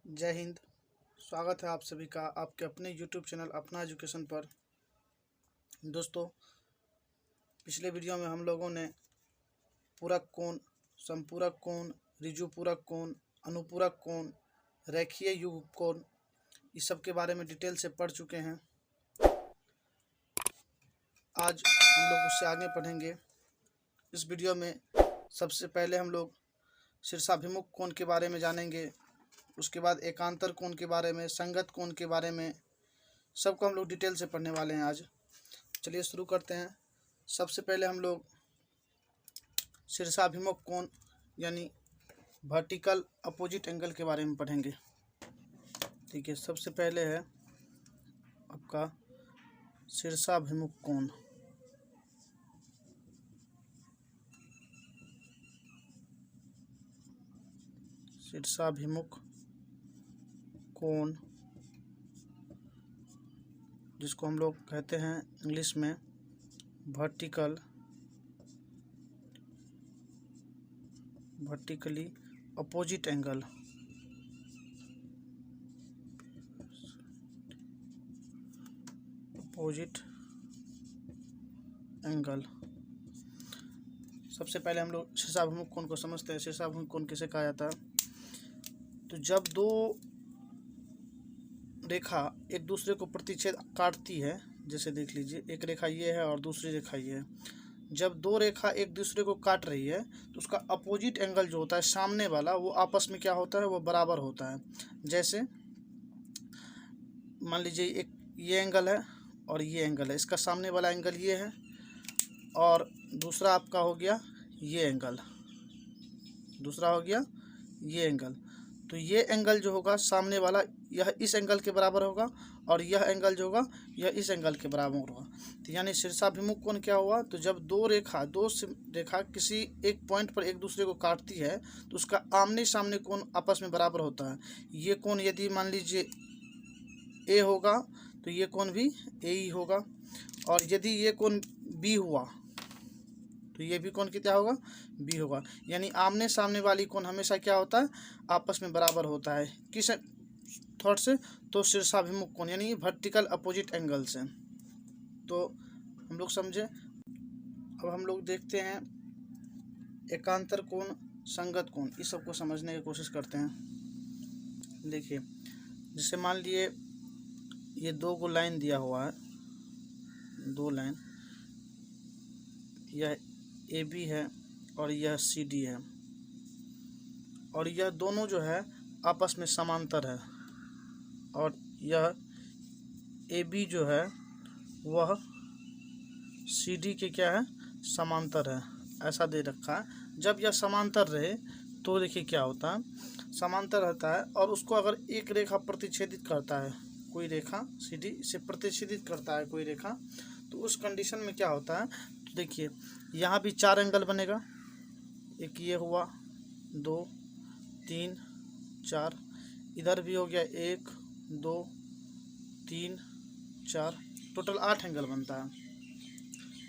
जय हिंद। स्वागत है आप सभी का आपके अपने YouTube चैनल अपना एजुकेशन पर। दोस्तों, पिछले वीडियो में हम लोगों ने पूरक कोण, समपूरक कोण, ऋजुपूरक कोण, अनुपूरक कोण, रेखीय युग्म कोण इस सब के बारे में डिटेल से पढ़ चुके हैं। आज हम लोग उससे आगे पढ़ेंगे। इस वीडियो में सबसे पहले हम लोग शीर्षाभिमुख कोण के बारे में जानेंगे, उसके बाद एकांतर कोण के बारे में, संगत कोण के बारे में, सबको हम लोग डिटेल से पढ़ने वाले हैं आज। चलिए शुरू करते हैं। सबसे पहले हम लोग शीर्षाभिमुख कोण यानी वर्टिकल अपोजिट एंगल के बारे में पढ़ेंगे। ठीक है, सबसे पहले है आपका शीर्षाभिमुख कोण। शीर्षाभिमुख कोण जिसको हम लोग कहते हैं इंग्लिश में वर्टिकली अपोजिट एंगल। सबसे पहले हम लोग शीर्षाभिमुख कोण को समझते हैं। शीर्षाभिमुख कोण किसे कहा जाता है? तो जब दो रेखा एक दूसरे को प्रतिच्छेद काटती है, जैसे देख लीजिए एक रेखा ये है और दूसरी रेखा ये है। जब दो रेखा एक दूसरे को काट रही है तो उसका अपोजिट एंगल जो होता है सामने वाला, वो आपस में क्या होता है, वो बराबर होता है। जैसे मान लीजिए एक ये एंगल है और ये एंगल है, इसका सामने वाला एंगल ये है और दूसरा आपका हो गया ये एंगल, दूसरा हो गया ये एंगल। तो ये एंगल जो होगा सामने वाला यह इस एंगल के बराबर होगा और यह एंगल जो होगा यह इस एंगल के बराबर होगा। तो यानी शीर्षाभिमुख कोण क्या हुआ? तो जब दो रेखा किसी एक पॉइंट पर एक दूसरे को काटती है तो उसका आमने सामने कोण आपस में बराबर होता है। ये कोण यदि मान लीजिए ए होगा तो ये कोण भी ए ही होगा, और यदि ये कोण बी हुआ तो ये भी कोण कितना होगा? बी होगा। यानी आमने सामने वाली कोण हमेशा क्या होता है? आपस में बराबर होता है। किस थॉट से? तो शीर्षाभिमुख कोण यानी वर्टिकल अपोजिट एंगल से। तो हम लोग समझे। अब हम लोग देखते हैं एकांतर कोण, संगत कोण, इस सब को समझने की कोशिश करते हैं। देखिए, जैसे मान लिए ये दो को लाइन दिया हुआ है, दो लाइन, यह ए बी है और यह सी डी है, और यह दोनों जो है आपस में समांतर है, और यह ए बी जो है वह सी डी के क्या है? समांतर है। ऐसा दे रखा है। जब यह समांतर रहे तो देखिए क्या होता है, समांतर रहता है और उसको अगर एक रेखा प्रतिच्छेदित करता है, कोई रेखा सी डी से प्रतिच्छेदित करता है कोई रेखा, तो उस कंडीशन में क्या होता है? तो देखिए यहाँ भी चार एंगल बनेगा। एक ये हुआ, दो, तीन, चार, इधर भी हो गया, एक, दो, तीन, चार, टोटल 8 एंगल बनता है।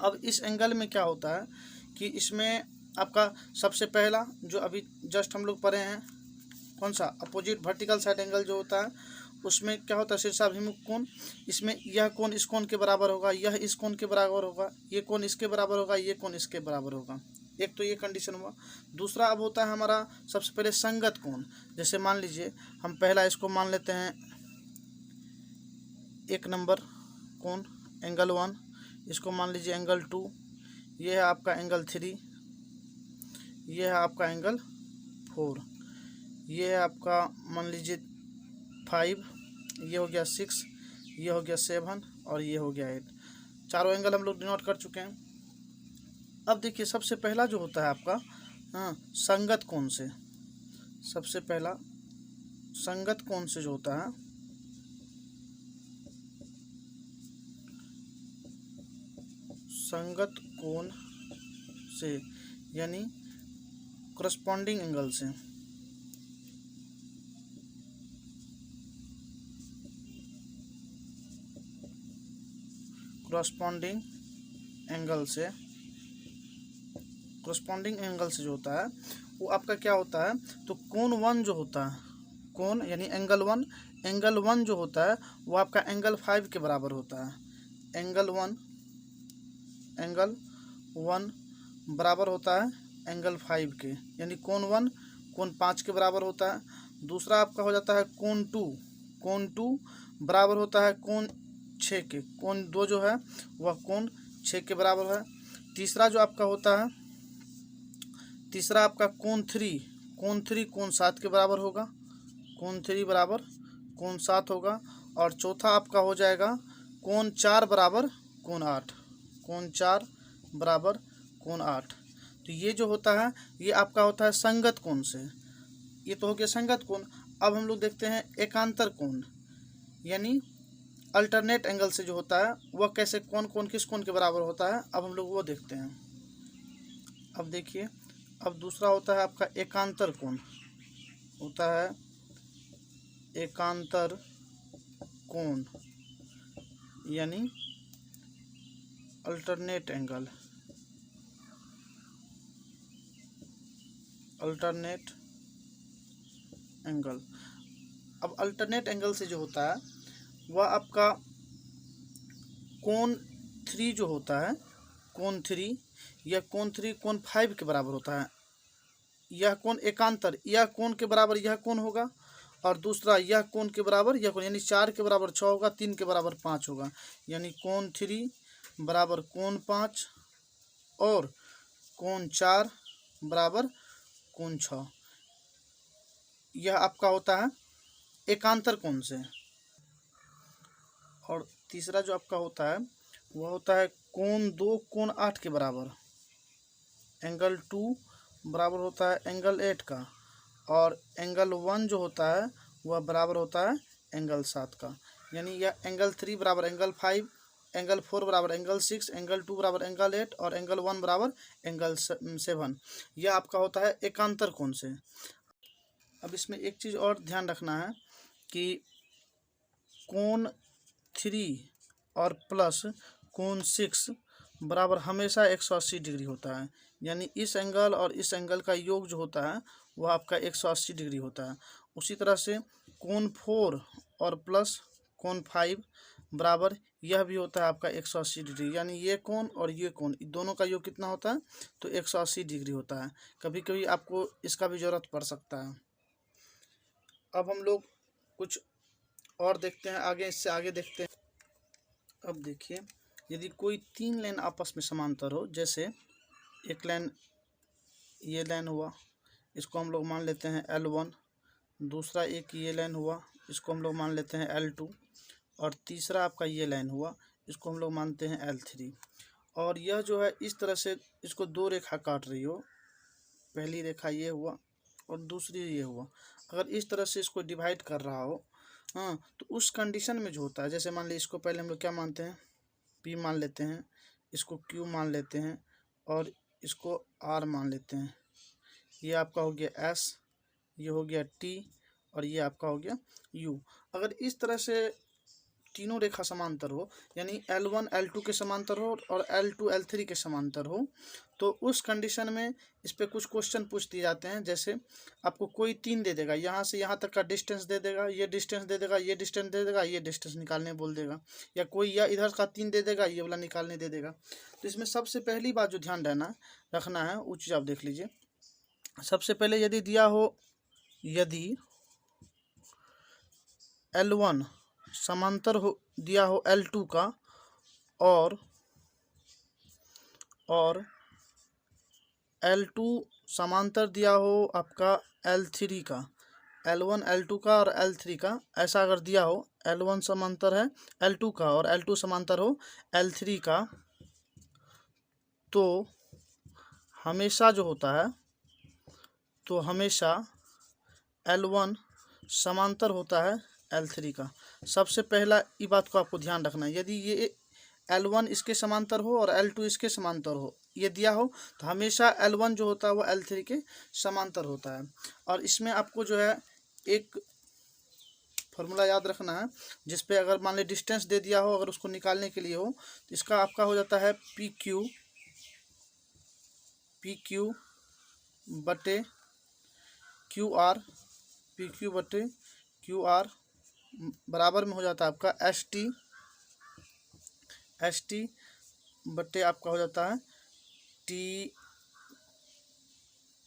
अब इस एंगल में क्या होता है कि इसमें आपका सबसे पहला जो अभी जस्ट हम लोग पढ़े हैं, कौन सा? अपोजिट वर्टिकल साइड एंगल जो होता है, उसमें क्या होता है? शीर्षाभिमुख कोण। इसमें यह कोण इस कोण के बराबर होगा, यह इस कोण के बराबर होगा, ये कोण इसके बराबर होगा, ये कोण इसके बराबर होगा। एक तो ये कंडीशन हुआ। दूसरा अब होता है हमारा सबसे पहले संगत कोण। जैसे मान लीजिए हम पहला इसको मान लेते हैं 1 नंबर कोण, एंगल 1, इसको मान लीजिए एंगल 2, ये है आपका एंगल 3, ये है आपका एंगल 4, ये है आपका मान लीजिए 5, ये हो गया 6, ये हो गया 7 और ये हो गया 8। चारों एंगल हम लोग डिनोट कर चुके हैं। अब देखिए सबसे पहला जो होता है आपका संगत कोण से, सबसे पहला संगत कोण से जो होता है, संगत कोण से यानी करस्पॉन्डिंग एंगल से, करस्पॉन्डिंग एंगल से जो होता है वो आपका क्या होता है? तो कोण 1 जो होता है, कोण यानी एंगल वन जो होता है वो आपका एंगल 5 के बराबर होता है। एंगल वन बराबर होता है एंगल 5 के, यानी कोण 5 के बराबर होता है। दूसरा आपका हो जाता है कोण टू बराबर होता है कोण 6 के। कोण 2 जो है वह कोण 6 के बराबर है। तीसरा जो आपका होता है, तीसरा आपका कोण 3 कोण 7 के बराबर होगा। कोण 3 बराबर कोण 7 होगा। और चौथा आपका हो जाएगा कोण 4 बराबर कोण 8। कोण 4 बराबर कोण 8। तो ये जो होता है ये आपका होता है संगत कोण से। ये तो हो गया संगत कोण। अब हम लोग देखते हैं एकांतर कोण, यानी अल्टरनेट एंगल से जो होता है वह कैसे कौन किस कोण के बराबर होता है, अब हम लोग वो देखते हैं। अब देखिए, अब दूसरा होता है आपका एकांतर कोण। होता है एकांतर कोण यानी अल्टरनेट एंगल। अब अल्टरनेट एंगल से जो होता है वह आपका कोण 3 जो होता है, कोण 3 यह कोण 3 कोण 5 के बराबर होता है। यह कोण एकांतर, यह कोण के बराबर यह कोण होगा, और दूसरा यह कोण के बराबर यह कोण, यानी 4 के बराबर 6 होगा, 3 के बराबर 5 होगा। यानी कोण 3 बराबर कोण 5 और कोण 4 बराबर कोण 6। यह आपका होता है एकांतर कोण से। और तीसरा जो आपका होता है वह होता है कोण 2 कोण 8 के बराबर। एंगल 2 बराबर होता है एंगल 8 का, और एंगल 1 जो होता है वह बराबर होता है एंगल 7 का। यानी यह एंगल 3 बराबर एंगल 5, एंगल 4 बराबर एंगल 6, एंगल 2 बराबर एंगल 8 और एंगल 1 बराबर एंगल 7। यह आपका होता है एकांतर कोण से। अब इसमें एक चीज़ और ध्यान रखना है कि कोण 3 और प्लस कोण 6 बराबर हमेशा 180 डिग्री होता है। यानी इस एंगल और इस एंगल का योग जो होता है वह आपका 180 डिग्री होता है। उसी तरह से कोण 4 और प्लस कोण 5 बराबर यह भी होता है आपका 180 डिग्री। यानी ये कोण और ये कोण दोनों का योग कितना होता है, तो 180 डिग्री होता है। कभी कभी आपको इसका भी ज़रूरत पड़ सकता है। अब हम लोग कुछ और देखते हैं आगे, इससे आगे देखते हैं। अब देखिए, यदि कोई 3 लाइन आपस में समांतर हो, जैसे एक लाइन ये लाइन हुआ, इसको हम लोग मान लेते हैं L1। दूसरा एक ये लाइन हुआ, इसको हम लोग मान लेते हैं L2। और तीसरा आपका ये लाइन हुआ, इसको हम लोग मानते हैं L3। और यह जो है इस तरह से इसको 2 रेखा काट रही हो, पहली रेखा ये हुआ और दूसरी ये हुआ। अगर इस तरह से इसको डिवाइड कर रहा हो, हाँ, तो उस कंडीशन में जो होता है, जैसे मान ली इसको पहले हम लोग क्या मानते हैं, P मान लेते हैं, इसको Q मान लेते हैं और इसको R मान लेते हैं। ये आपका हो गया S, ये हो गया T और ये आपका हो गया U। अगर इस तरह से तीनों रेखा समांतर हो, यानी L1 L2 के समांतर हो और L2 L3 के समांतर हो, तो उस कंडीशन में इस पे कुछ क्वेश्चन पूछ दिए जाते हैं। जैसे आपको कोई 3 दे देगा, यहाँ से यहाँ तक का डिस्टेंस दे देगा, ये डिस्टेंस दे देगा, ये डिस्टेंस दे देगा, ये डिस्टेंस निकालने बोल देगा, या कोई या इधर का 3 दे देगा, ये वाला निकालने दे देगा। तो इसमें सबसे पहली बात जो ध्यान रखना है वो चीज़ आप देख लीजिए। सबसे पहले यदि दिया हो, यदि L1 समांतर हो दिया हो L2 का और L2 समांतर दिया हो आपका L3 का, L1 L2 का और L3 का, ऐसा अगर दिया हो L1 समांतर है L2 का और L2 समांतर हो L3 का, तो हमेशा जो होता है, तो हमेशा L1 समांतर होता है L3 का। सबसे पहला ये बात को आपको ध्यान रखना है। यदि ये L1 इसके समांतर हो और L2 इसके समांतर हो, ये दिया हो, तो हमेशा L1 जो होता है वो L3 के समांतर होता है। और इसमें आपको जो है एक फॉर्मूला याद रखना है, जिस पे अगर मान ली डिस्टेंस दे दिया हो, अगर उसको निकालने के लिए हो, तो इसका आपका हो जाता है PQ बटे QR, पी क्यू बटे क्यू आर बराबर में हो जाता है आपका एस टी बटे आपका हो जाता है टी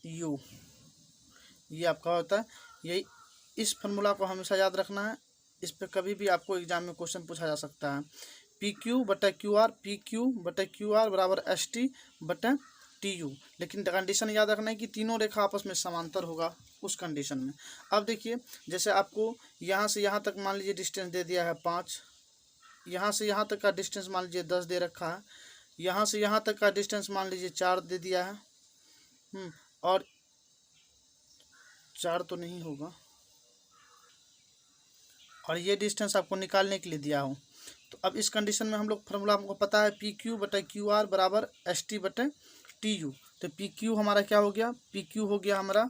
यू। ये आपका होता है, यही इस फार्मूला को हमेशा याद रखना है। इस पे कभी भी आपको एग्जाम में क्वेश्चन पूछा जा सकता है। पी क्यू बटा क्यू आर, पी क्यू बटा क्यू आर बराबर एस टी बटा टी यू। लेकिन कंडीशन याद रखना है कि तीनों रेखा आपस में समांतर होगा उस कंडीशन में। अब देखिए, जैसे आपको यहाँ से यहाँ तक मान लीजिए डिस्टेंस दे दिया है 5, यहाँ से यहाँ तक का डिस्टेंस मान लीजिए 10 दे रखा है, यहाँ से यहाँ तक का डिस्टेंस मान लीजिए 4 दे दिया है। और 4 तो नहीं होगा, और ये डिस्टेंस आपको निकालने के लिए दिया हो। तो अब इस कंडीशन में हम लोग फार्मूला हमको पता है, पी क्यू बटा क्यू आर बराबर एस टी बटे टी यू। तो पी क्यू हमारा क्या हो गया, पी क्यू हो गया हमारा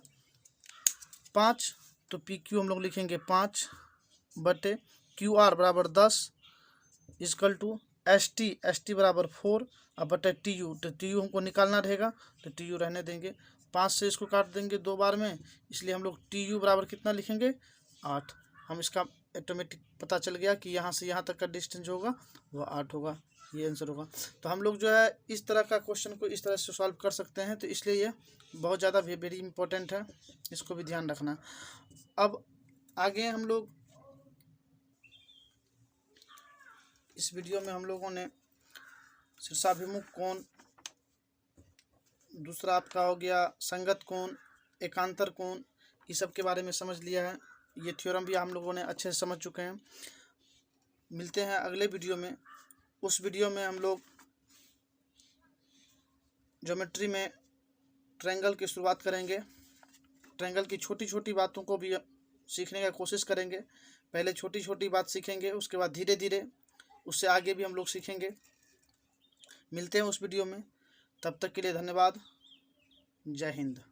5, तो पी क्यू हम लोग लिखेंगे 5 बटे क्यू आर बराबर 10 इजकल टू एस टी बराबर 4 अब बटे टी यू। तो टी यू हमको निकालना रहेगा, तो टी यू रहने देंगे, 5 से इसको काट देंगे 2 बार में, इसलिए हम लोग टी यू बराबर कितना लिखेंगे 8। हम इसका ऑटोमेटिक पता चल गया कि यहाँ से यहाँ तक का डिस्टेंस होगा वह 8 होगा, ये आंसर होगा। तो हम लोग जो है इस तरह का क्वेश्चन को इस तरह से सॉल्व कर सकते हैं, तो इसलिए ये बहुत ज़्यादा वेरी इंपॉर्टेंट है, इसको भी ध्यान रखना। अब आगे हम लोग इस वीडियो में हम लोगों ने शीर्षाभिमुख कोण, दूसरा आपका हो गया संगत कोण, एकांतर कोण, ये सब के बारे में समझ लिया है। ये थ्योरम भी हम लोगों ने अच्छे से समझ चुके हैं। मिलते हैं अगले वीडियो में। उस वीडियो में हम लोग ज्योमेट्री में ट्रायंगल की शुरुआत करेंगे, ट्रायंगल की छोटी छोटी बातों को भी सीखने का कोशिश करेंगे। पहले छोटी छोटी बात सीखेंगे, उसके बाद धीरे धीरे उससे आगे भी हम लोग सीखेंगे। मिलते हैं उस वीडियो में, तब तक के लिए धन्यवाद। जय हिंद।